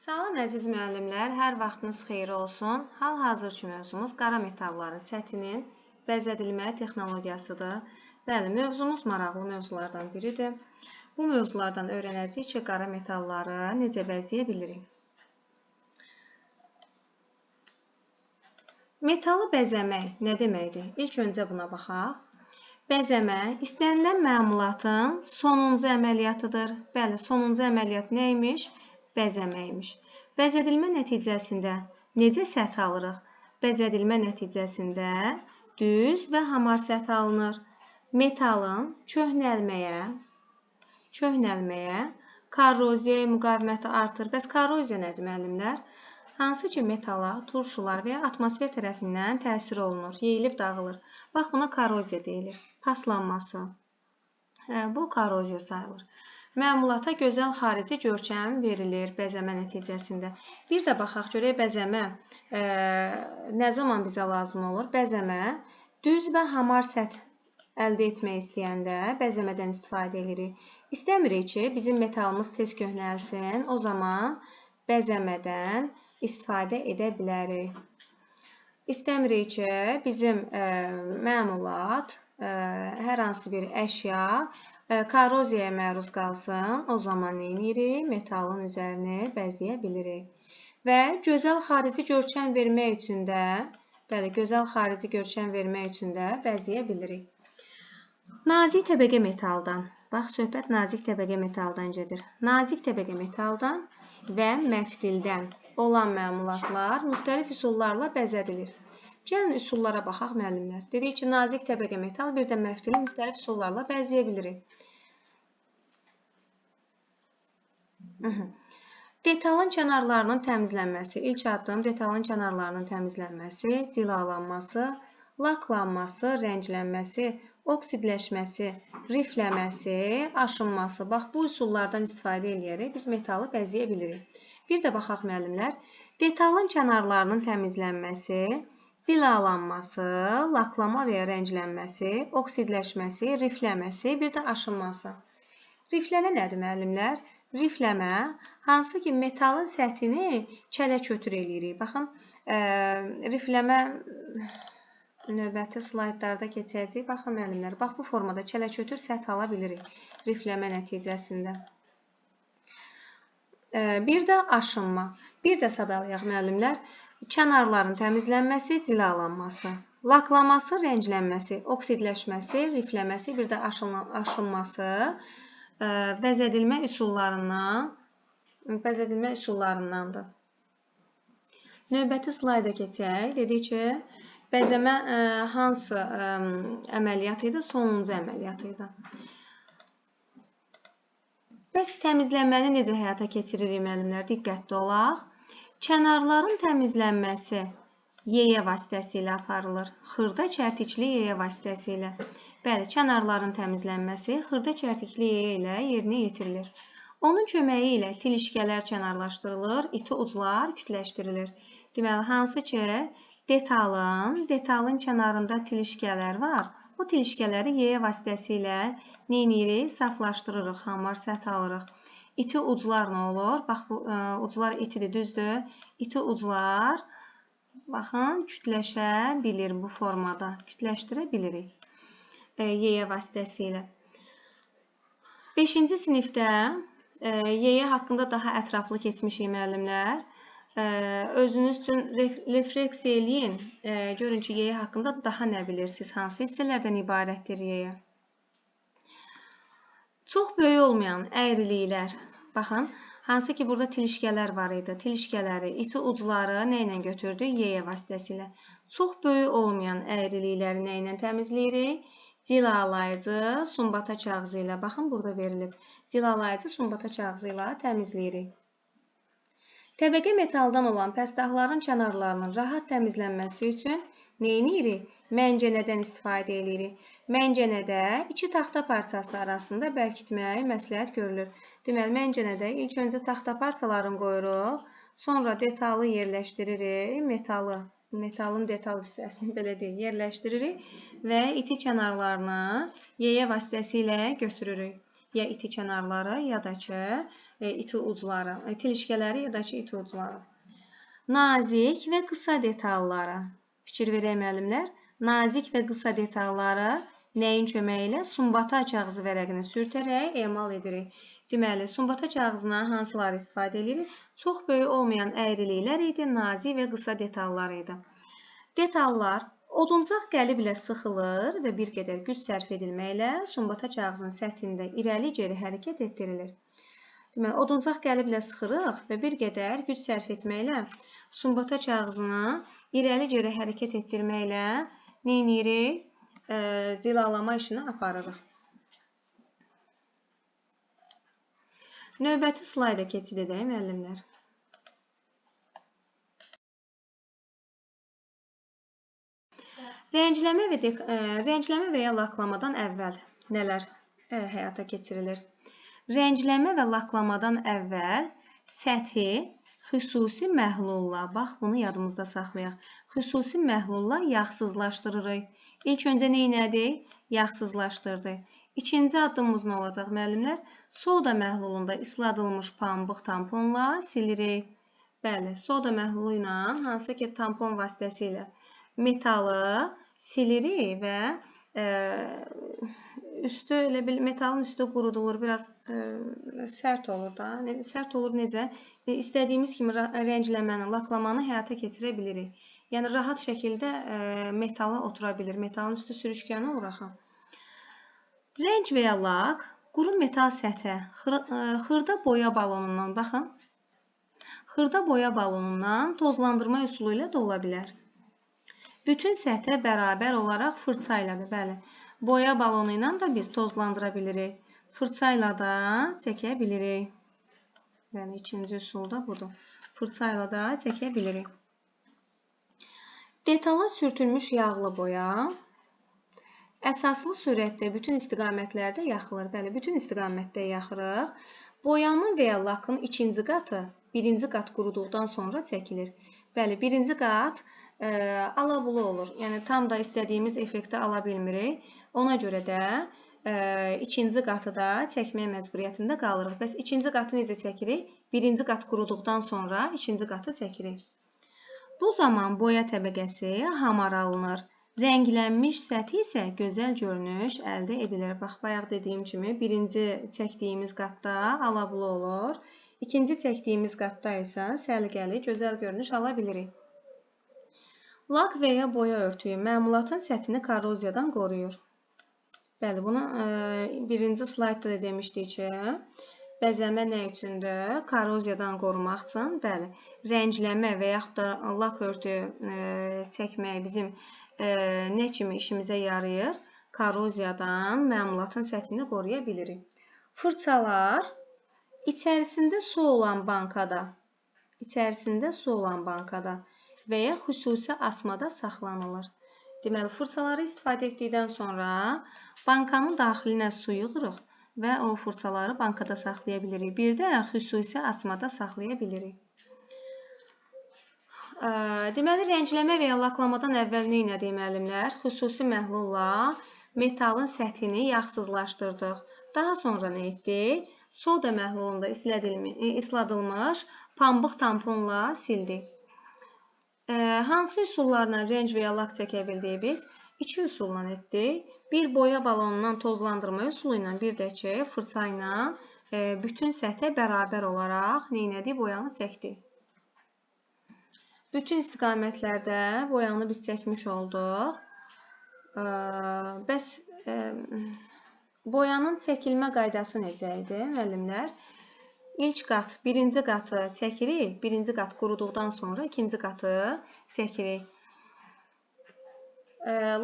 Salam əziz müəllimlər, hər vaxtınız xeyir olsun. Hal-hazırki mövzumuz qara metalların səthinin bəzədilmə texnologiyasıdır. Bəli, mövzumuz maraqlı mövzulardan biridir. Bu mövzulardan öyrənəcəyik ki, qara metalları necə bəzəyə bilirik. Metalı bəzəmək nə deməkdir? İlk öncə buna baxaq. Bəzəmək istənilən məmulatın sonuncu əməliyyatıdır. Bəli, sonuncu əməliyyat nəymiş? Bəzəməkmiş. Bəzədilmə nəticəsində necə səth alırıq? Bəzədilmə nəticəsində düz və hamar səth alınır. Metalın köhnəlməyə, korroziyaya müqaviməti artır. Bəs korroziya nədir, müəllimlər? Hansı ki, metala turşular və ya atmosfer tərəfindən təsir olunur, yeyilib dağılır. Bax, buna korroziya deyilir. Paslanması. Bu korroziya sayılır. Məmulata gözəl xarici görkəm verilir bəzəmə nəticəsində. Bir də baxaq görək bəzəmə nə zaman bizə lazım olur? Bəzəmə düz və hamar səth əldə etmək istəyəndə bəzəmədən istifadə edirik. İstəmirik ki, bizim metalımız tez köhnəlsin, o zaman bəzəmədən istifadə edə bilərik. İstəmirik ki, bizim məmulat, hər hansı bir əşya korroziyaya məruz qalsın, o zaman nə edirik? Metalın üzərini bəzəyə bilirik. Və gözəl xarici görkəm vermək üçün də, bəzəyə bilirik. Nazik təbəqə metaldan, bax, söhbət nazik təbəqə metaldan gedir. Nazik təbəqə metaldan və məftildən olan məmulatlar müxtəlif üsullarla bəzədilir. Gəlin üsullara baxaq, müəllimlər. Dedik ki, nazik təbəqə metal, bir də məftili müxtəlif üsullarla bəzəyə bilirik. Detalın kənarlarının təmizlənməsi. İlk addım detalın kənarlarının təmizlənməsi, cilalanması, laklanması, rənglənməsi, oksidləşməsi, rifləməsi, aşınması. Bax, bu üsullardan istifadə edərək biz metalı bəzəyə bilirik. Bir də baxaq, müəllimlər. Detalın kənarlarının təmizlənməsi, cilalanması, laklama və ya rənglənməsi, oksidləşməsi, rifləməsi, bir də aşınması. Rifləmə nədir, müəllimlər? Rifləmə, hansı ki, metalın səthini çələ-kötür eləyirik. Baxın, rifləmə növbəti slaydlarda keçəcək. Baxın, müəllimlər, bax, bu formada çələ-kötür səth ala bilirik rifləmə nəticəsində. Bir də aşınma. Bir də sadalayaq, müəllimlər. Kənarların təmizlənməsi, cilalanması, laklaması, rənglənməsi, oksidləşməsi, rifləməsi, bir də aşınması bəzədilmə üsullarındandır. Növbəti slayda keçək. Dedik ki, bəzəmə hansı əməliyyat idi? Sonuncu əməliyyat idi. Bəs təmizlənməni necə həyata keçiririk, müəllimlər? Diqqətli olaq. Kənarların təmizlənməsi yeyə vasitəsilə aparılır. Xırda çərtikli yeyə vasitəsilə. Bəli, kənarların təmizlənməsi xırda çərtikli yeyə ilə yerinə yetirilir. Onun köməyi ilə tilişkələr kənarlaşdırılır, iti uclar kütləşdirilir. Deməli, hansı ki, detalın kənarında tilişkələr var, bu tilişkələri yeyə vasitəsilə nə edirik? Saflaşdırırıq, hamar səth alırıq. İti uclar nə olur? Bax, bu uclar itidir, düzdür? İti uclar, baxın, kütləşə bilir bu formada, kütləşdirə bilirik yeyə vasitəsilə. 5-ci sinifdə yeyə haqqında daha ətraflı keçmişik, müəllimlər. Özünüz üçün refleksiya eləyin. Görün ki, yeyə haqqında daha nə bilirsiniz? Hansı hissələrdən ibarətdir yeyə? Çox böyük olmayan əyriliklər. Baxın, hansı ki, burada tilişkələr var idi. Tilişkələri, iti ucları nə ilə götürdük? Yeyə vasitəsilə. Çox böyük olmayan əyrilikləri nə ilə təmizləyirik? Cilalayıcı sumbata kağızı ilə. Baxın, burada verilib. Cilalayıcı sumbata kağızı ilə təmizləyirik. Təbəqə metaldan olan pəstahların kənarlarının rahat təmizlənməsi üçün nə edirik? Məncənədən istifadə edirik. Məncənədə iki taxta parçası arasında bərkitmək məsləhət görülür. Deməli, məncənədə ilk öncə taxta parçalarını qoyuruq, sonra detalı yerləşdiririk, metalın detal hissəsini belə deyək, yerləşdiririk və iti kənarlarını yeyə vasitəsilə götürürük. Ya iti kənarları, ya da ki, iti ucları, tilişkələri ya da ki, iti ucları. Nazik və qısa detallara fikir verək müəllimlər. Nazik və qısa detalları nəyin köməyi ilə? Sumbata kağızı vərəqini sürtərək emal edirik. Deməli, sumbata kağızına hansıları istifadə edirik? Çox böyük olmayan əyriliklər idi, nazik və qısa detallar idi. Detallar oduncaq qəlib ilə sıxılır və bir qədər güc sərf edilməklə sumbata kağızının səthində irəli-geri hərəkət etdirilir. Deməli, oduncaq qəliblə sıxırıq və bir qədər güc sərf etməklə sumbata kağızını irəli-geri hərəkət etdirməklə nə edirik? Cilalama işini aparırıq. Növbəti slayda keçid edək, müəllimlər. Rəngləmə və ya laklamadan əvvəl nələr həyata keçirilir? Rəngləmə və laklamadan əvvəl səthi xüsusi məhlulla, bax bunu yadımızda saxlayaq, xüsusi məhlulla yağsızlaşdırırıq. İlk öncə nə etdik? Yağsızlaşdırdıq. İkinci addımımız nə olacaq müəllimlər? Soda məhlulunda isladılmış pambıq tamponla silirik. Bəli, soda məhlulu ilə hansı ki tampon vasitəsilə metalı silirik və üstü elə bil metalın üstü qurudulur, biraz sərt olur da. Sərt olur necə? İstədiyimiz kimi rəngləməni, laklamanı həyata keçirə bilirik. Yəni rahat şəkildə metala otura bilir. Metalın üstü sürüşkən olur axı. Rəng və ya lak quru metal səthə xırda boya balonundan, baxın, xırda boya balonundan tozlandırma üsulu ilə dola bilər. Bütün səthə bərabər olaraq fırça ilədir. Bəli, boya balonu ilə də biz tozlandıra bilirik. Fırça ilə də çəkə bilirik. Yəni, ikinci üsul da budur. Fırça ilə də çəkə bilirik. Detala sürtülmüş yağlı boya əsaslı surətdə bütün istiqamətlərdə yaxılır. Bəli, bütün istiqamətdə yaxırıq. Boyanın və ya lakın ikinci qatı birinci qat quruduqdan sonra çəkilir. Bəli, birinci qat alabulu olur. Yəni, tam da istədiyimiz effekti ala bilmirik. Ona görə də ikinci qatı da çəkmək məcburiyyətində qalırıq. Bəs ikinci qatı necə çəkirik? Birinci qat quruduqdan sonra ikinci qatı çəkirik. Bu zaman boya təbəqəsi hamar alınır. Rənglənmiş səthi isə gözəl görünüş əldə edilir. Bax, bayaq dediyim kimi birinci çəkdiyimiz qatda alabulu olur. İkinci çəkdiyimiz qatda isə səliqəli, gözəl görünüş ala bilirik. Lak və ya boya örtüyü məmulatın səthini korroziyadan qoruyur. Bəli, bunu birinci slaydda da demişdik ki, bəzəmə nə üçündür? Korroziyadan qorumaq üçün, bəli, rəngləmə və yaxud da lak örtüyü çəkmək bizim nə kimi işimizə yarayır? Korroziyadan məmulatın səthini qoruya bilirik. Fırçalar içərisində su olan bankada və ya xüsusi asmada saxlanılır. Deməli, fırçaları istifadə etdikdən sonra bankanın daxilinə su yığırıq və o fırçaları bankada saxlaya bilirik. Bir də xüsusi asmada saxlaya bilirik. Deməli, rəngləmə və ya laklamadan əvvəl nə etdik müəllimlər? Xüsusi məhlulla metalın səthini yağsızlaşdırdıq. Daha sonra nə etdik? Soda məhlulunda isladılmış pambıq tamponla sildik. Hansı üsullarla rəng və ya lak çəkə bildik biz? İki üsulla etdik. Bir boya balonundan tozlandırma üsulu ilə, bir də ki, fırça ilə bütün səthə bərabər olaraq nə etdik? Boyanı çəkdik. Bütün istiqamətlərdə boyanı biz çəkmiş olduq. Bəs boyanın çəkilmə qaydası necə idi, müəllimlər? İlk qat, birinci qatı çəkirik. Birinci qat quruduqdan sonra ikinci qatı çəkirik.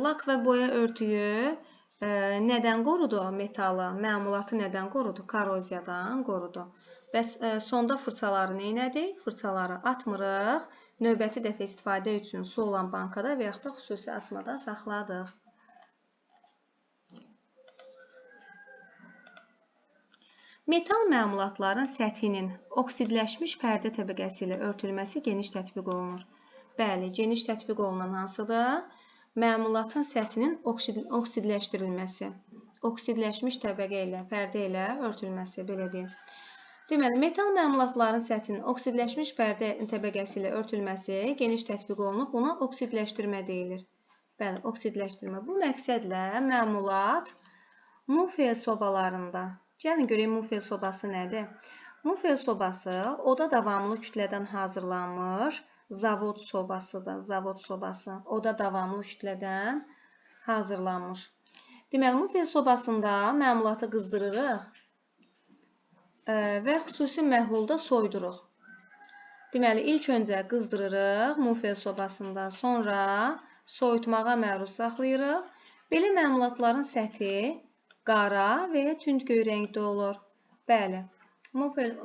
Lak və boya örtüyü nədən qorudu metalı? Məmulatı nədən qorudu? Korroziyadan qorudu. Bəs sonda fırçaları nə etdik? Fırçaları atmırıq. Növbəti dəfə istifadə üçün su olan bankada və yaxud da xüsusi asmada saxladıq. Metal məmulatların səthinin oksidləşmiş pərdə təbəqəsi ilə örtülməsi geniş tətbiq olunur. Bəli, geniş tətbiq olunan hansıdır? Məmulatın səthinin oksidləşdirilməsi. Oksidləşmiş təbəqə ilə, pərdə ilə örtülməsi, belə deyək. Deməli, metal məmulatların səthinin oksidləşmiş pərdə təbəqəsi ilə örtülməsi geniş tətbiq olunub. Buna oksidləşdirmə deyilir. Bəli, oksidləşdirmə. Bu məqsədlə məmulat mufel sobalarında. Gəlin görək mufel sobası nədir? Mufel sobası oda davamlı kütlədən hazırlanmış zavod sobasıdır. Zavod sobası oda davamlı kütlədən hazırlanmış. Deməli, mufel sobasında məmulatı qızdırırıq və xüsusi məhlulda soyuduruq. Deməli, ilk öncə qızdırırıq mufel sobasında, sonra soyutmağa məruz saxlayırıq. Belə məmulatların səthi qara və ya tünd göy rəngdə olur. Bəli,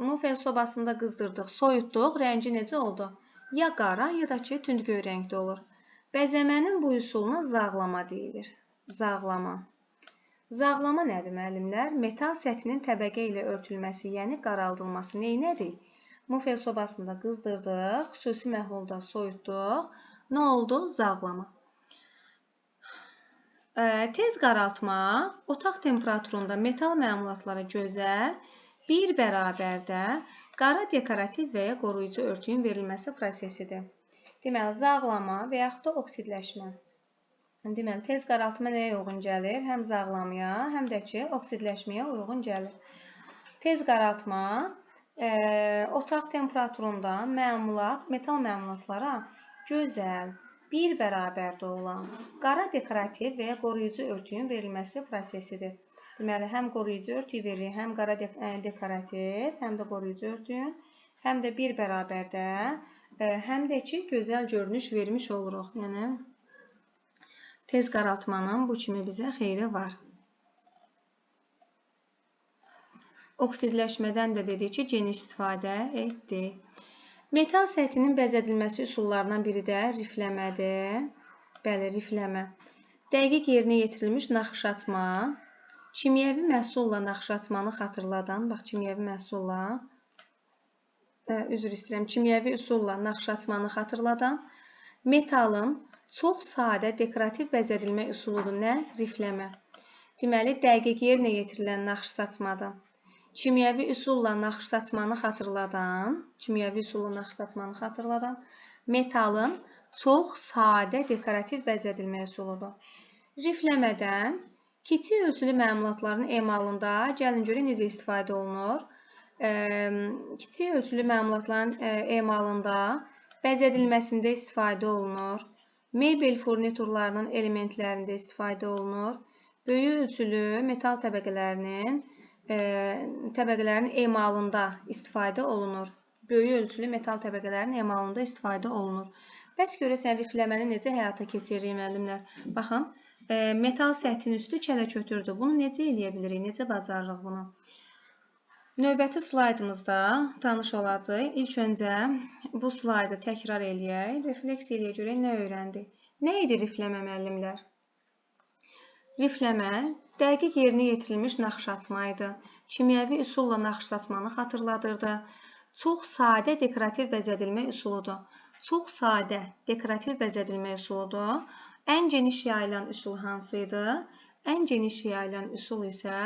mufel sobasında qızdırdıq, soyutduq, rəngi necə oldu? Ya qara, ya da ki, tünd göy rəngdə olur. Bəzəmənin bu üsuluna zağlama deyilir. Zağlama. Zağlama nədir, müəllimlər? Metal səthinin təbəqə ilə örtülməsi, yəni qaraldılması. Neynədik? Mufel sobasında qızdırdıq, xüsusi məhlulda soyutduq. Nə oldu? Zağlama. Tez qaraltma, otaq temperaturunda metal məmulatlara gözəl, bir bərabərdə qara dekorativ və ya qoruyucu örtüyün verilməsi prosesidir. Deməli, zağlama və yaxud da oksidləşmə. Deməli, tez qaraltma nəyə uyğun gəlir? Həm zağlamaya, həm də ki, oksidləşməyə uyğun gəlir. Tez qaraltma, otaq temperaturunda metal məmulatlara gözəl, bir bərabərdə olan qara dekorativ və ya qoruyucu örtüyün verilməsi prosesidir. Deməli, həm qoruyucu örtüyü verir, həm qara dekorativ, həm də qoruyucu örtüyün, həm də bir bərabərdə, həm də ki, gözəl görünüş vermiş oluruq. Yəni, tez qaraltmanın bu kimi bizə xeyri var. Oksidləşmədən də dedik ki, geniş istifadə etdik. Metal səthinin bəzədilməsi üsullarından biri də rifləmədir. Bəli, rifləmə. Dəqiq yerinə yetirilmiş naxış açma. Kimyəvi məhsulla naxış açmanı xatırladan, bax, kimyəvi üsulla naxış açmanı xatırladan metalın çox sadə dekorativ bəzədilmə üsuludur. Nə? Rifləmə. Deməli, dəqiq yerinə yetirilən naxış açmadır. Kimyəvi üsulla naxış açmanı xatırladan metalın çox sadə dekorativ bəzədilmə üsuludur. Rifləmədən kiçik ölçülü məmulatların emalında gəlin görək necə istifadə olunur. Kiçik ölçülü məmulatların emalında bəzədilməsində istifadə olunur. Mebel furniturlarının elementlərində istifadə olunur. Böyük ölçülü metal təbəqələrinin emalında istifadə olunur. Böyük ölçülü metal təbəqələrinin emalında istifadə olunur. Bəs görəsən, rifləməni necə həyata keçiririk, müəllimlər? Baxın, metal səthin üstü kələ-kötürdür. Bunu necə eləyə bilirik? Necə bacarırıq bunu? Növbəti slaydımızda tanış olacaq. İlk öncə bu slaydı təkrar eləyək. Refleksiya eləyək, görək nə öyrəndik. Nə idi rifləmə, müəllimlər? Rifləmə dəqiq yerinə yetirilmiş naxış açma idi. Kimyəvi üsulla naxış açmanı xatırladırdı. Çox sadə dekorativ bəzədilmə üsuludur. Çox sadə dekorativ bəzədilmə üsuludur. Ən geniş yayılan üsul hansı idi? Ən geniş yayılan üsul isə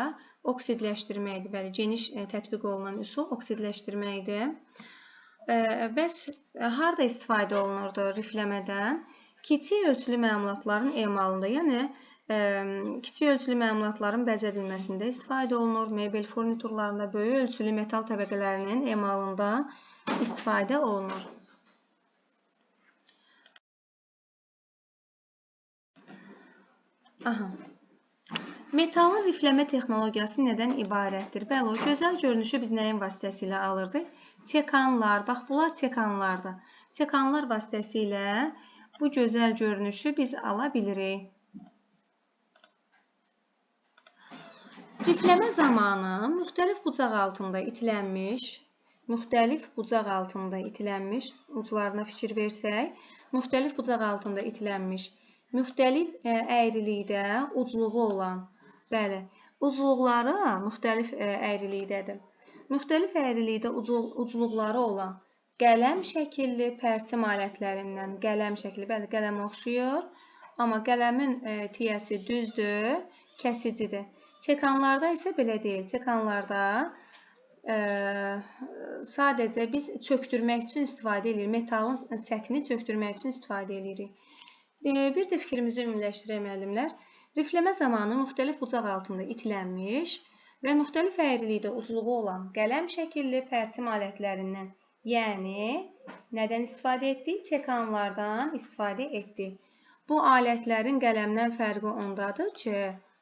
oksidləşdirmə idi. Bəli, geniş tətbiq olunan üsul oksidləşdirmə idi. Bəs harada istifadə olunurdu rifləmədən? Kiçik ölçülü məmulatların emalında, yəni kiçik ölçülü məmulatların bəzədilməsində istifadə olunur. Mebel furniturlarında böyük ölçülü metal təbəqələrinin emalında istifadə olunur. Metalın rifləmə texnologiyası nədən ibarətdir? Bəli, o gözəl görünüşü biz nəyin vasitəsilə alırdıq? Çekanlar, bax, bunlar çekanlardır. Çekanlar vasitəsilə bu gözəl görünüşü biz ala bilirik. Rifləmə zamanı müxtəlif bucaq altında itilənmiş, uclarına fikir versək, müxtəlif bucaq altında itilənmiş, müxtəlif əyrilikdə ucluğu olan, bəli, ucluqları müxtəlif əyrilikdədir. Müxtəlif əyrilikdə ucluqları olan qələm şəkilli pərçim alətlərindən, qələm şəkli, bəli, qələmə oxşuyur, amma qələmin tiyəsi düzdür, kəsicidir. Çekanlarda isə belə deyil. Çekanlarda sadəcə biz çökdürmək üçün istifadə edirik. Metalın səthini çökdürmək üçün istifadə edirik. Bir də fikrimizi ümumiləşdirək müəllimlər. Rifləmə zamanı müxtəlif bucaq altında itilənmiş və müxtəlif əyrilikdə ucluğu olan qələm şəkilli pərçim alətlərindən, yəni nədən istifadə etdik? Çekanlardan istifadə etdik. Bu alətlərin qələmdən fərqi ondadır ki,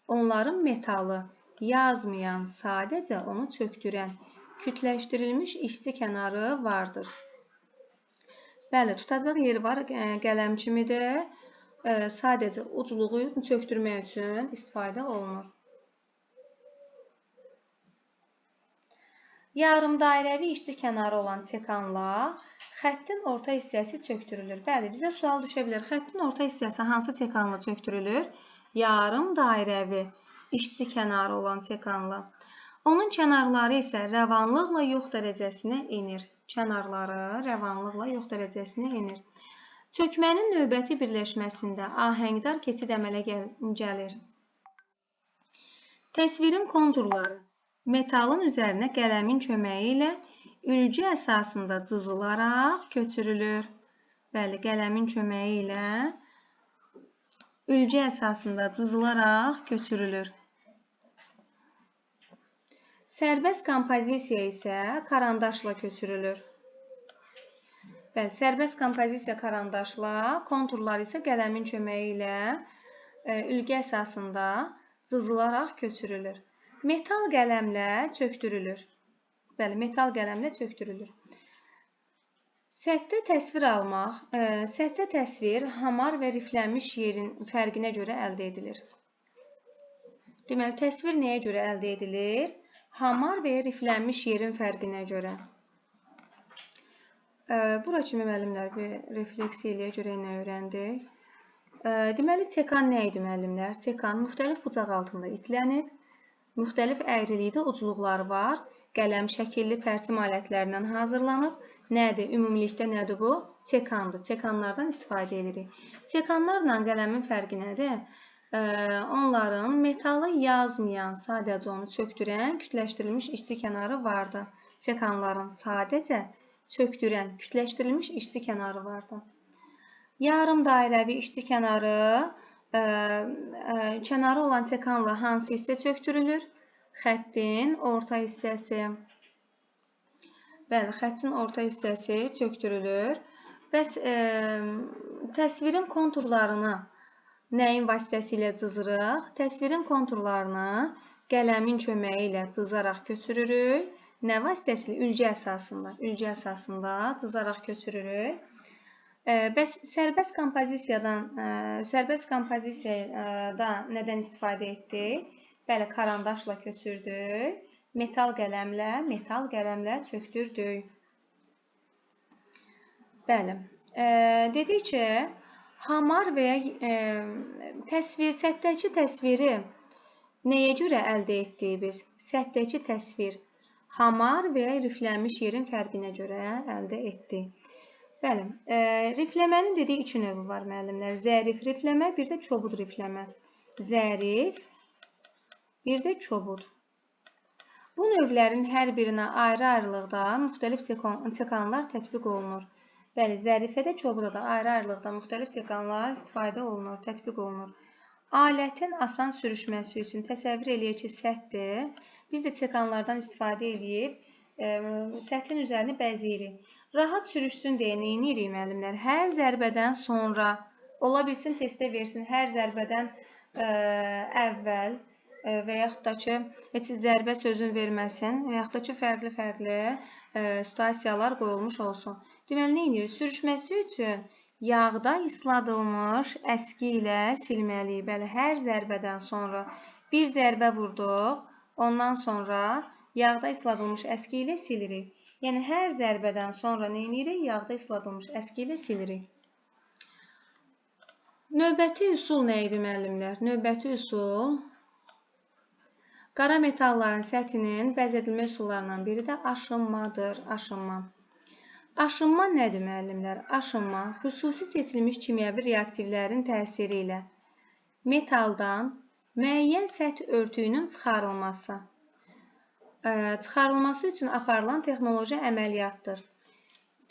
onların metalı yazmayan, sadəcə onu çökdürən, kütləşdirilmiş işçi kənarı vardır. Bəli, tutacaq yeri var, qələm kimidir. Sadəcə ucluğu çökdürmək üçün istifadə olunur. Yarımdairəvi işçi kənarı olan çekanla xəttin orta hissəsi çökdürülür. Bəli, bizə sual düşə bilər. Xəttin orta hissəsi hansı çekanla çökdürülür? Yarımdairəvi işçi kənarı olan çekanla. Onun kənarları isə rəvanlıqla yox dərəcəsinə enir. Kənarları rəvanlıqla yox dərəcəsinə enir. Çökmənin növbəti birləşməsində ahəngdar keçid əmələ gəlir. Təsvirin konturları metalın üzərinə qələmin köməyi ilə ülgü əsasında cızılaraq köçürülür. Bəli, qələmin köməyi ilə ülgü əsasında cızılaraq köçürülür. Sərbəst kompozisiya isə karandaşla köçürülür. Bəli, sərbəst kompozisiya karandaşla, konturlar isə qələmin köməyi ilə ülgü əsasında cızılaraq köçürülür. Metal qələmlə çökdürülür. Bəli, metal qələmlə çökdürülür. Səthdə təsvir almaq, səthdə təsvir hamar və riflənmiş yerin fərqinə görə əldə edilir. Deməli, təsvir nəyə görə əldə edilir? Hamar və riflənmiş yerin fərqinə görə. Bura kimi müəllimlər bir refleksiyaya görə nə öyrəndik? Deməli, çekan nə idi müəllimlər? Çekan müxtəlif bucaq altında itilənib, müxtəlif əyrilikdə ucluqları var, qələm şəkilli pərçim alətlərindən hazırlanıb. Nədir? Ümumilikdə nədir bu? Çekandır. Çekanlardan istifadə edirik. Çekanlarla qələmin fərqi nədir? Onların metalı yazmayan, sadəcə onu çökdürən, kütləşdirilmiş işçi kənarı vardı. Çekanların sadəcə çökdürən, kütləşdirilmiş işçi kənarı vardı. Yarımdairəvi işçi kənarı, kənarı olan çekanla hansı hissə çökdürülür? Xəttin orta hissəsi. Bəli, xəttin orta hissəsi çökdürülür. Bəs təsvirin konturlarını nəyin vasitəsilə cızırıq? Təsvirin konturlarını qələmin köməyi ilə cızaraq köçürürük. Nə vasitəsilə? Ülgü əsasında. Ülgü əsasında cızaraq köçürürük. Bəs sərbəst kompozisiyada nədən istifadə etdik? Bəli, karandaşla köçürdük. Metal qələmlə çökdürdük. Bəli. Dedik ki, hamar və səthdəki təsviri nəyə görə əldə etdik biz? Səthdəki təsvir hamar və riflənmiş yerin fərqinə görə əldə etdik. Bəli, rifləmənin dedik iki növü var müəllimlər. Zərif rifləmə, bir də çobud rifləmə. Zərif, bir də çobud. Bu növlərin hər birinə ayrı-ayrılıqda müxtəlif çekanlar tətbiq olunur. Bəli, zərifədə, çobuda da ayrı-ayrılıqda müxtəlif çekanlar istifadə olunur, tətbiq olunur. Alətin asan sürüşməsi üçün təsəvvür eləyək ki, səthdir. Biz də çekanlardan istifadə edib səthin üzərini bəzəyirik. Rahat sürüşsün deyə nə edirik müəllimlər? Hər zərbədən sonra, ola bilsin testdə versin, hər zərbədən əvvəl və yaxud da ki, heç zərbə sözün verməsin və yaxud da ki, fərqli-fərqli situasiyalar qoyulmuş olsun. Deməli, nə edirik? Sürüşməsi üçün yağda isladılmış əski ilə silməliyik. Bəli, hər zərbədən sonra bir zərbə vurduq, ondan sonra yağda isladılmış əski ilə silirik. Yəni, hər zərbədən sonra nə edirik? Yağda isladılmış əski ilə silirik. Növbəti üsul nə idi müəllimlər? Növbəti üsul qara metalların səthinin bəzədilmə üsullarından biri də aşınmadır. Aşınma. Aşınma nədir müəllimlər? Aşınma xüsusi seçilmiş kimyəvi reaktivlərin təsiri ilə metaldan müəyyən səth örtüyünün çıxarılması. çıxarılması üçün aparılan texnoloji əməliyyatdır.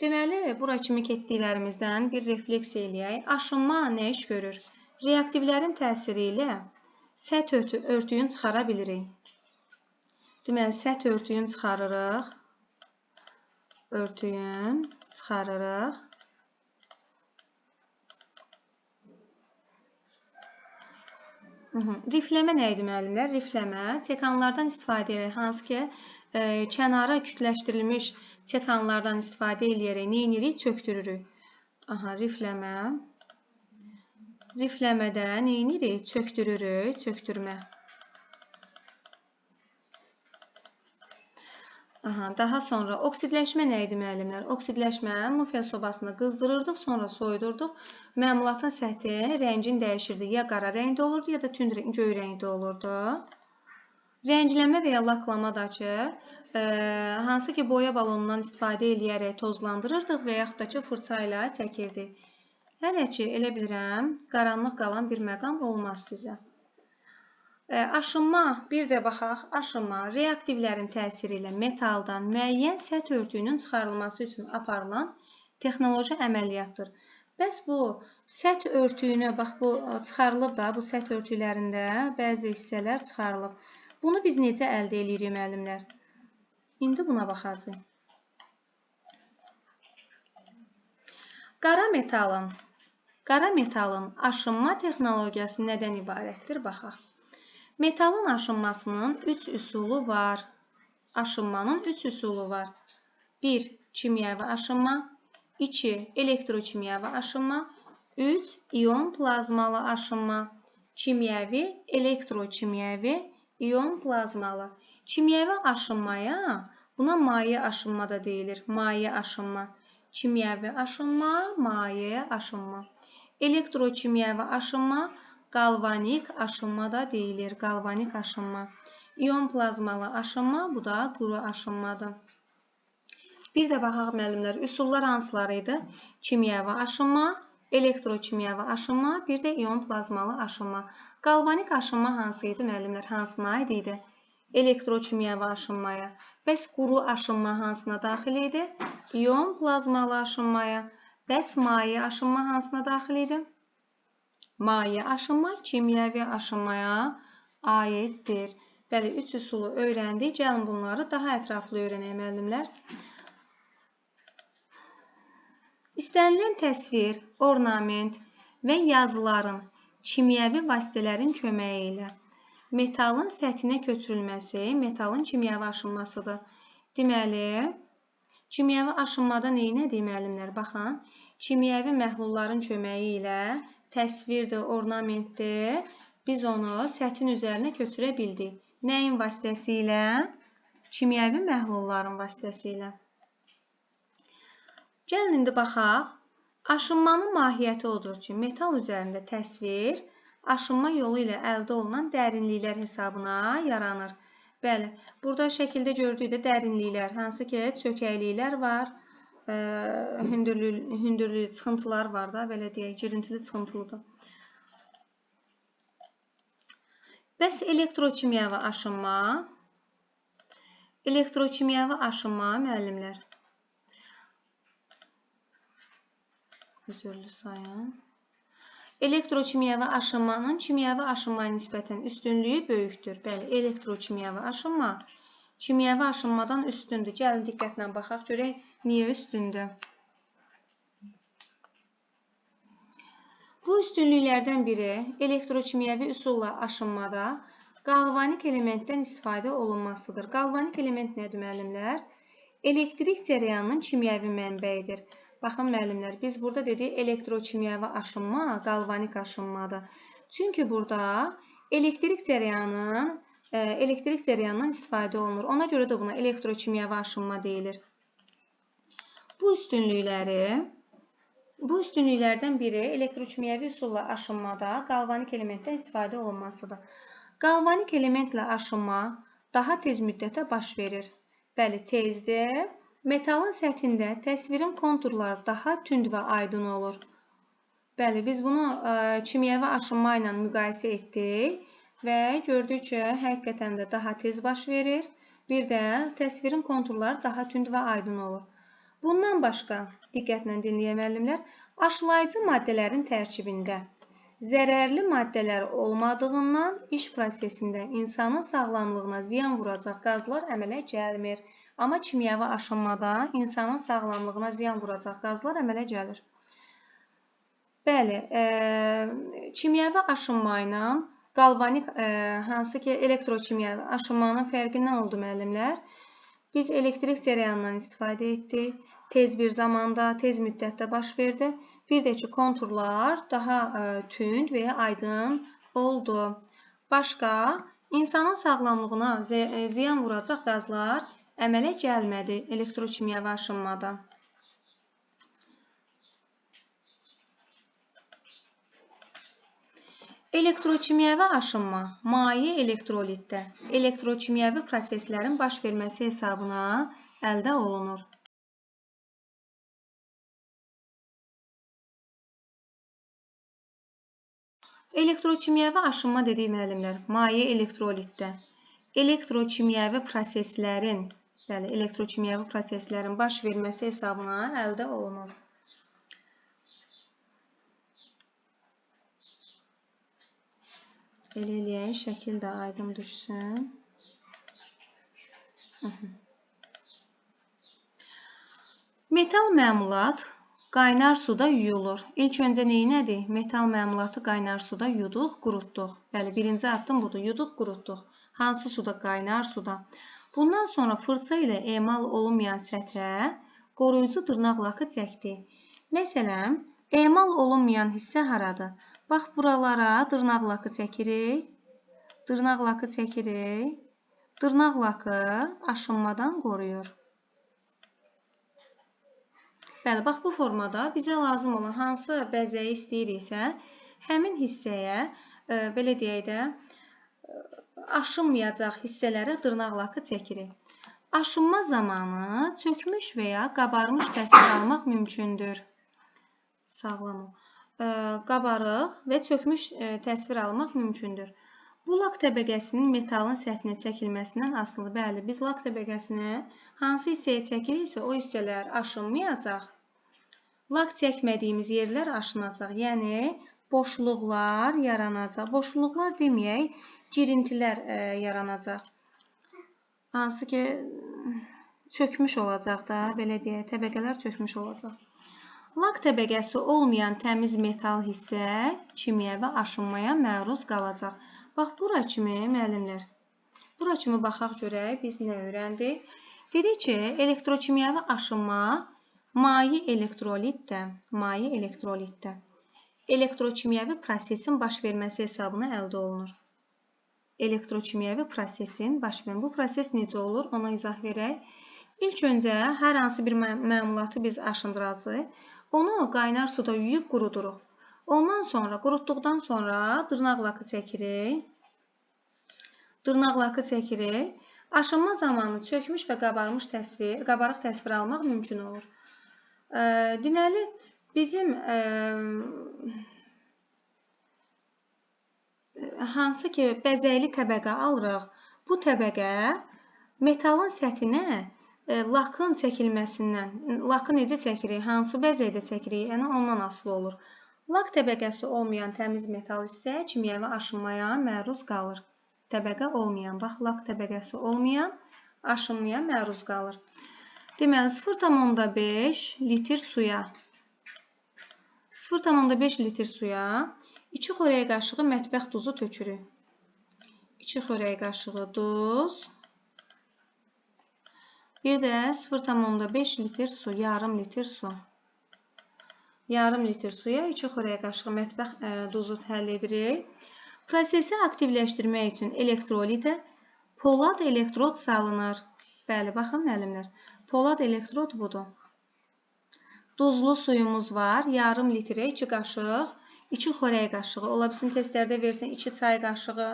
Deməli, bura kimi keçdiklərimizdən bir refleksiya eləyək. Aşınma nə iş görür? Reaktivlərin təsiri ilə səth örtüyünü çıxara bilirik. Deməli, səth örtüyünü çıxarırıq. Örtüyün çıxarırıq. Rifləmə nə idi müəllimlər? Rifləmə çekanlardan istifadə edək. Hansı ki, kənara kütləşdirilmiş çekanlardan istifadə edərək nə edirik? Çöktürürük. Rifləmə. Rifləmədə nə edirik? Çöktürürük. Çöktürmə. Daha sonra oksidləşmə nə idi müəllimlər? Oksidləşmə mufel sobasında qızdırırdıq, sonra soyudurduq. Məmulatın səthi rəngin dəyişirdi. Ya qara rəngdə olurdu, ya da tünd göy rəngdə olurdu. Rəngləmə və ya laklama da ki, hansı ki boya balonundan istifadə edərək tozlandırırdıq və yaxud da ki fırça ilə çəkirdik. Hələ ki, elə bilirəm, qaranlıq qalan bir məqam olmaz sizə. Aşınma, bir də baxaq, aşınma reaktivlərin təsiri ilə metaldan müəyyən səth örtüyünün çıxarılması üçün aparılan texnoloji əməliyyatdır. Bəs bu səth örtüyünü, bax bu çıxarılıb da, bu səth örtüklərində bəzi hissələr çıxarılıb. Bunu biz necə əldə edirik müəllimlər? İndi buna baxacağıq. Qara metalın aşınma texnologiyası nədən ibarətdir? Baxaq. Metalın aşınmasının 3 üsulu var. Aşınmanın 3 üsulu var. 1. Kimyəvi aşınma. 2. Elektrokimyəvi aşınma. 3. İyon plazmalı aşınma. Kimyəvi, elektrokimyəvi, iyon plazmalı. Kimyəvi aşınmaya buna maye aşınma da deyilir. Maye aşınma. Kimyəvi aşınma, maye aşınma. Elektrokimyəvi aşınma, qalvanik aşınma da deyilir. Qalvanik aşınma. İyon plazmalı aşınma, bu da quru aşınmadır. Bir də baxaq müəllimlər, üsullar hansıları idi? Kimyəvi aşınma, elektrokimyəvi aşınma, bir də iyon plazmalı aşınma. Qalvanik aşınma hansı idi müəllimlər? Hansına aid idi? Elektrokimyəvi aşınmaya. Bəs quru aşınma hansına daxil idi? İyon plazmalı aşınmaya. Bəs maye aşınma hansına daxil idi? Maye aşınma kimyəvi aşınmaya aiddir. Bəli, 3 üsulu öyrəndik. Gəlin bunları daha ətraflı öyrənək müəllimlər. İstənilən təsvir, ornament və yazıların kimyəvi vasitələrin köməyi ilə metalın səthinə köçürülməsi metalın kimyəvi aşınmasıdır. Deməli, kimyəvi aşınmada neynədik müəllimlər? Baxın, kimyəvi məhlulların köməyi ilə təsvirdir, ornamentdir. Biz onu səthin üzərinə köçürə bildik. Nəyin vasitəsilə? Kimyəvi məhlulların vasitəsilə. Gəlin indi baxaq. Aşınmanın mahiyyəti odur ki, metal üzərində təsvir aşınma yolu ilə əldə olunan dərinliklər hesabına yaranır. Bəli, burada şəkildə gördükdə dərinliklər, hansı ki, çökəkliklər var, hündürlü çıxıntılar var da, belə deyək, girintili çıxıntılıdır. Bəs elektrokimyəvi aşınma? Elektrokimyəvi aşınma, müəllimlər. Üzürlü sayın. Elektrokimyəvi aşınmanın kimyəvi aşınmaya nisbətən üstünlüyü böyükdür. Bəli, elektrokimyəvi aşınma kimyəvi aşınmadan üstündür. Gəlin diqqətlə baxaq, görək niyə üstündür. Bu üstünlüklərdən biri elektrokimyəvi üsulla aşınmada qalvanik elementdən istifadə olunmasıdır. Qalvanik element nədir müəllimlər? Elektrik cərəyanının kimyəvi mənbəyidir. Baxın müəllimlər, biz burada dedik elektrokimyəvi aşınma qalvanik aşınmadır. Çünki burada elektrik cərəyanından istifadə olunur. Ona görə də buna elektrokimyəvi aşınma deyilir. Bu üstünlüklərdən biri elektrokimyəvi üsulla aşınmada qalvanik elementdən istifadə olunmasıdır. Qalvanik elementlə aşınma daha tez müddətə baş verir. Bəli, tezdir. Metalın səthində təsvirin konturları daha tünd və aydın olur. Bəli, biz bunu kimyəvi aşınma ilə müqayisə etdik və gördük ki, həqiqətən də daha tez baş verir Bir də təsvirin konturları daha tünd və aydın olur. Bundan başqa, diqqətlə dinləyin müəllimlər, aşılayıcı maddələrin tərkibində zərərli maddələr olmadığından iş prosesində insanın sağlamlığına ziyan vuracaq qazlar əmələ gəlmir. Amma kimyəvi aşınmada insanın sağlamlığına ziyan vuracaq qazlar əmələ gəlir. Bəli, kimyəvi aşınma ilə qalvanik, hansı ki elektrokimyəvi aşınmanın fərqi nə oldu müəllimlər? Biz elektrik cərəyanından istifadə etdik. Tez bir zamanda, tez müddətdə baş verdi. Bir də ki, konturlar daha tünd və ya aydın oldu. Başqa, insanın sağlamlığına ziyan vuracaq qazlar əmələ gəlmədi elektrokimyəvi aşınmada. Elektrokimyəvi aşınma maye elektrolitdə elektrokimyəvi proseslərin baş verməsi hesabına əldə olunur. Elektrokimyəvi aşınma dedik müəllimlər, maye elektrolitdə elektrokimyəvi proseslərin baş verməsi hesabına əldə olunur. Belə eləyək, şəkil də aydın düşsün. Metal məmulat qaynar suda yuyulur. İlk öncə neynədik? Metal məmulatı qaynar suda yuduq, qurutduq. Bəli, birinci addım budur. Yuduq, qurutduq. Hansı suda? Qaynar suda. Bundan sonra fırça ilə emal olunmayan səthə qoruyucu dırnaq lakı çəkdik. Məsələn, emal olunmayan hissə haradır? Bax, buralara dırnaq lakı çəkirik. Dırnaq lakı çəkirik. Dırnaq lakı aşınmadan qoruyur. Bəli, bax bu formada bizə lazım olan hansı bəzəyi istəyiriksə, həmin hissəyə, belə deyək də, aşınmayacaq hissələrə dırnaq lakı çəkirik. Aşınma zamanı çökmüş və ya qabarmış təsvir almaq mümkündür. Sağlam ol. Qabarıq və çökmüş təsvir almaq mümkündür. Bu lak təbəqəsinin metalın səthinə çəkilməsindən asılıdır. Bəli, biz lak təbəqəsini hansı hissəyə çəkiriksə, o hissələr aşınmayacaq. Lak çəkmədiyimiz yerlər aşınacaq. Yəni, boşluqlar yaranacaq. Boşluqlar deməyək, girintilər yaranacaq. Hansı ki, çökmüş olacaq da, belə deyək, təbəqələr çökmüş olacaq. Lak təbəqəsi olmayan təmiz metal hissə kimyəvi aşınmaya məruz qalacaq. Bax, bura kimi, müəllimlər, bura kimi baxaq görək, biz nə öyrəndik? Dedik ki, elektrokimyəvi aşınma maye elektrolitdə elektrokimyəvi prosesin baş verməsi hesabına əldə olunur. Elektrokimyəvi prosesin baş verməsi. Bu proses necə olur? Ona izah verək. İlk öncə hər hansı bir məmulatı biz aşındıracağıq. Onu qaynar suda yuyub quruduruq. Ondan sonra, qurutduqdan sonra dırnaq lakı çəkirik. Dırnaq lakı çəkirik. Aşınma zamanı çökmüş və qabarıq təsvir almaq mümkün olur. Deməli, bizim hansı ki bəzəkli təbəqə alırıq, bu təbəqə metalın səthinə lakın çəkilməsindən, lakı necə çəkirik, hansı bəzəkdə çəkirik, yəni ondan asılı olur. Lak təbəqəsi olmayan təmiz metal isə kimyəvi aşınmaya məruz qalır. Təbəqə olmayan, bax, lak təbəqəsi olmayan aşınmaya məruz qalır. Deməli, 0,5 litr suya 0,5 litr suya 2 xörək qaşığı mətbəx duzu tökürük. 2 xörək qaşığı duz. Bir də 0,5 litr su, yarım litr su. Yarım litr suya 2 xörək qaşığı mətbəx duzu həll edirik. Prosesi aktivləşdirmək üçün elektrolitə polad elektrod salınır. Bəli, baxın müəllimlər. Polad elektrod budur. Duzlu suyumuz var. Yarım litrə 2 qaşıq, 2 xörək qaşığı. Ola bilsin testlərdə versin 2 çay qaşığı.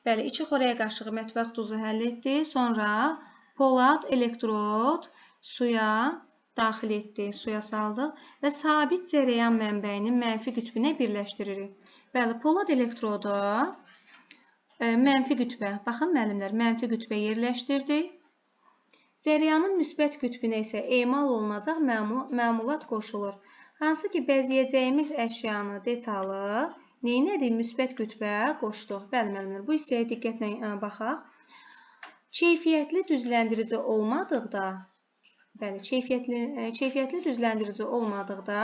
Bəli, 2 xörək qaşığı mətbəx duzu həll etdi. Sonra polad elektrod suya daxil etdik, suya saldıq və sabit cərəyan mənbəyinin mənfi qütbünə birləşdiririk. Bəli, polad elektrodu Mənfi qütbə. Baxın müəllimlər, mənfi qütbə yerləşdirdik. Cəryanın müsbət qütbünə isə emal olunacaq məmulat qoşulur. Hansı ki, bəzəyəcəyimiz əşyanı, detalı neynədik? Müsbət qütbə qoşduq. Bəli, müəllimlər, bu hissəyə diqqətlə baxaq. Keyfiyyətli düzləndirici olmadıqda, bəli, keyfiyyətli düzləndirici olmadıqda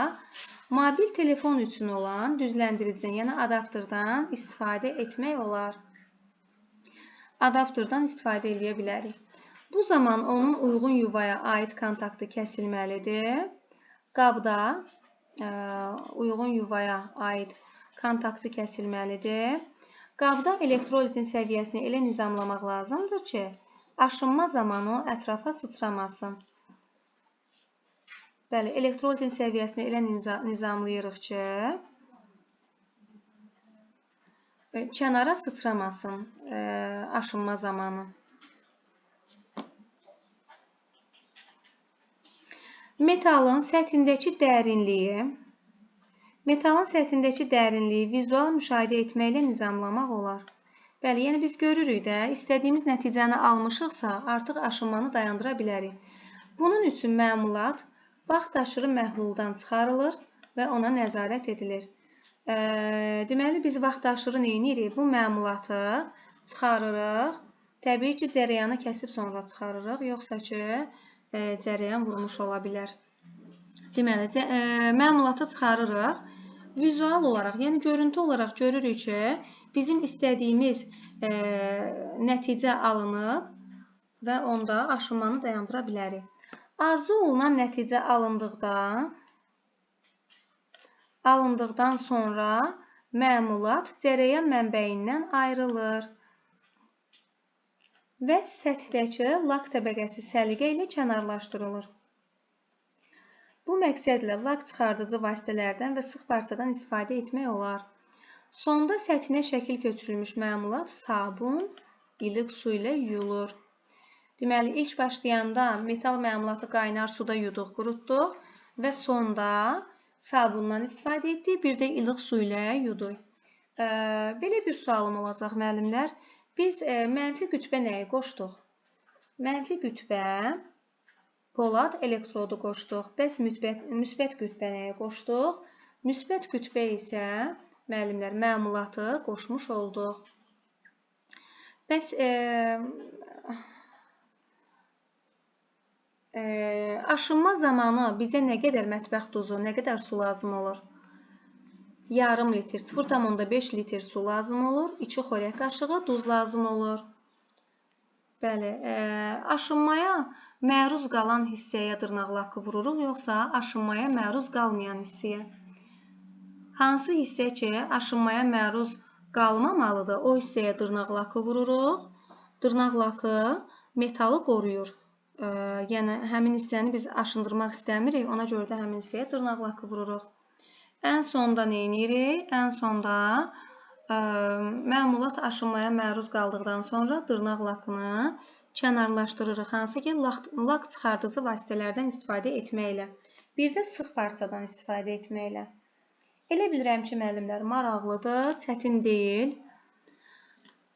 mobil telefon üçün olan düzləndiricidən, yəni adapterdən istifadə etmək olar. Adapterdən istifadə edə bilərik. Bu zaman onun uyğun yuvaya aid kontaktı kəsilməlidir. Qabda uyğun yuvaya aid kontaktı kəsilməlidir. Qabda elektrolitin səviyyəsini elə nizamlamaq lazımdır ki, aşınma zamanı o ətrafa sıçramasın. Bəli, elektrolitin səviyyəsini elə nizamlayırıq ki, kənara sıçramasın aşınma zamanı. Metalın səthindəki dərinliyi vizual müşahidə etməklə nizamlamaq olar. Bəli, yəni biz görürük də, istədiyimiz nəticəni almışıqsa, artıq aşınmanı dayandıra bilərik. Bunun üçün məmulat vaxtaşırı məhluldan çıxarılır və ona nəzarət edilir. Deməli, biz vaxtaşırı neyinirik? Bu məmulatı çıxarırıq. Təbii ki, cərəyanı kəsib sonra çıxarırıq, yoxsa ki, cərəyan vurmuş ola bilər. Deməli, məmulatı çıxarırıq. Vizual olaraq, yəni görüntü olaraq görürük ki, bizim istədiyimiz nəticə alınıb və onda aşınmanı dayandıra bilərik. Arzu olunan nəticə alındıqdan sonra məmulat cərəyan mənbəyindən ayrılır və səthdəki lak təbəqəsi səliqə ilə kənarlaşdırılır. Bu məqsədlə lak çıxardıcı vasitələrdən və sıx parçadan istifadə etmək olar. Sonda səthinə şəkil götürülmüş məmulat sabun, ilıq su ilə yuyulur. Deməli, ilk başlayanda metal məmulatı qaynar suda yuduq, qurutduq və sonda sabundan istifadə etdik, bir də ilıq su ilə yuduq. Belə bir sualım olacaq, müəllimlər. Biz mənfi qütbə nəyi qoşduq? Mənfi qütbə polad elektrodu qoşduq. Bəs müsbət qütbə nəyi qoşduq? Müsbət qütbə isə müəllimlər məmulatı qoşmuş olduq. Bəs aşınma zamanı bizə nə qədər mətbəx duzu, nə qədər su lazım olur? Yarım litr, 0,5 litr su lazım olur, 2 xörək qaşığı duz lazım olur. Bəli, aşınmaya məruz qalan hissəyə dırnaq lakı vururuq, yoxsa aşınmaya məruz qalmayan hissəyə? Hansı hissə ki, aşınmaya məruz qalmamalıdır, o hissəyə dırnaq lakı vururuq. Dırnaq lakı metalı qoruyur. Yəni, həmin hissəni biz aşındırmaq istəmirik, ona görə də həmin hissəyə dırnaq lakı vururuq. Ən sonda nə edirik? Ən sonda məmulat aşınmaya məruz qaldıqdan sonra dırnaq lakını kənarlaşdırırıq. Hansı ki, lak çıxardıcı vasitələrdən istifadə etməklə. Bir də sıx parçadan istifadə etməklə. Elə bilirəm ki, müəllimlər, maraqlıdır, çətin deyil.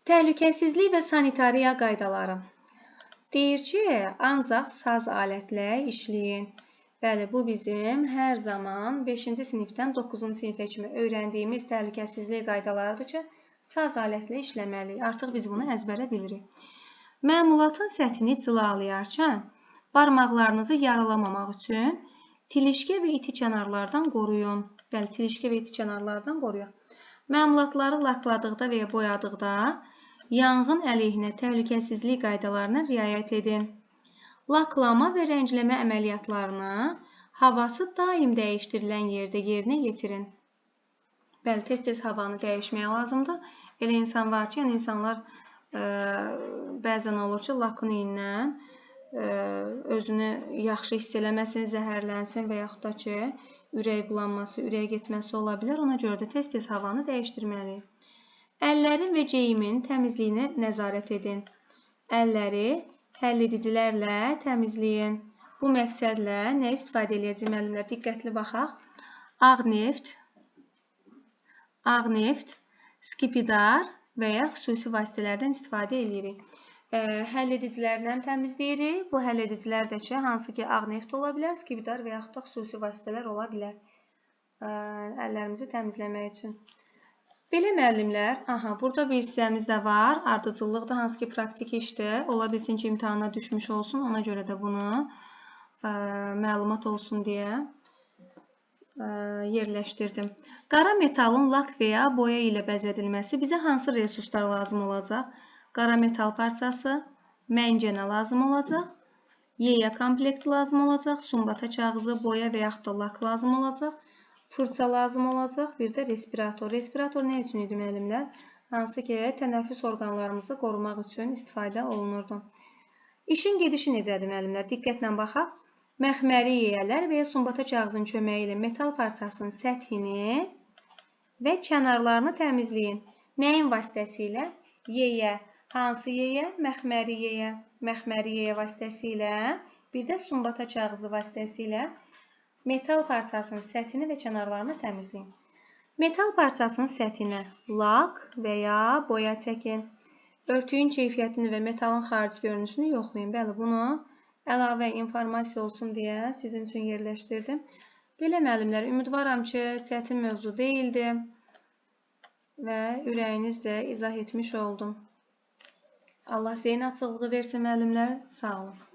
Təhlükəsizlik və sanitariya qaydaları. Deyir ki, ancaq saz alətlə işləyin. Bəli, bu bizim hər zaman 5-ci sinifdən 9-cu sinifə kimi öyrəndiyimiz təhlükəsizlik qaydalarıdır ki, saz alətlə işləməliyik. Artıq biz bunu əzbərə bilirik. Məmulatın səthini cilalayarkən barmaqlarınızı yaralamamaq üçün tilişkə və iti kənarlardan qoruyun. Bəli, tilişkə və iti kənarlardan qoruyun. Məmulatları lakladıqda və ya boyadıqda yanğın əleyhinə təhlükəsizlik qaydalarına riayət edin. Laklama və rəngləmə əməliyyatlarını havası daim dəyişdirilən yerdə yerinə yetirin. Bəli, tez-tez havanı dəyişməyə lazımdır. Elə insan var ki, insanlar bəzən olur ki, lakın iyindən özünü yaxşı hiss eləməsin, zəhərlənsin və yaxud da ki, ürək bulanması, ürək getməsi ola bilər. Ona görə də tez-tez havanı dəyişdirməliyik. Əllərin və geyimin təmizliyinə nəzarət edin. Əlləri həlledicilərlə təmizləyin. Bu məqsədlə nə istifadə edəcəyik müəllimlər? Diqqətli baxaq. Ağ neft, skipidar, və ya xüsusi vasitələrdən istifadə edirik. Həll edicilərlə təmizləyirik. Bu həll edicilər də ki, hansı ki, ağ neft ola bilər, skibidar və yaxud da xüsusi vasitələr ola bilər əllərimizi təmizləmək üçün. Belə müəllimlər, burada bir hissəmiz də var. Ardıcıllıq da hansı ki, praktik işdir. Ola bilsin ki, imtahana düşmüş olsun. Ona görə də bunu məlumat olsun deyə yerləşdirdim. Qara metalın lak və ya boya ilə bəzədilməsi bizə hansı resurslar lazım olacaq? Qara metal parçası, məncənə lazım olacaq, yeyə komplekti lazım olacaq, sumbata kağızı, boya və yaxud da lak lazım olacaq, fırça lazım olacaq, bir də respirator. Respirator nə üçün idi müəllimlər? Hansı ki, tənəffüs orqanlarımızı qorumaq üçün istifadə olunurdu. İşin gedişi necədir müəllimlər? Diqqətlə baxaq. Məxməri yeyələr və ya sumbata kağızın köməyi ilə metal parçasının səthini və kənarlarını təmizləyin. Nəyin vasitəsilə? Yeyə. Hansı yeyə? Məxməri yeyə. Məxməri yeyə vasitəsilə, bir də sumbata kağızı vasitəsilə metal parçasının səthini və kənarlarını təmizləyin. Metal parçasının səthinə lak və ya boya çəkin. Örtüyün keyfiyyətini və metalın xarici görünüşünü yoxlayın. Bəli, bunu əlavə informasiya olsun deyə sizin üçün yerləşdirdim. Belə müəllimlər, ümidvaram ki, çətin mövzu deyildi və ürəyinizcə izah etmiş oldum. Allah zeyn açıqlığı versin müəllimlər. Sağ olun.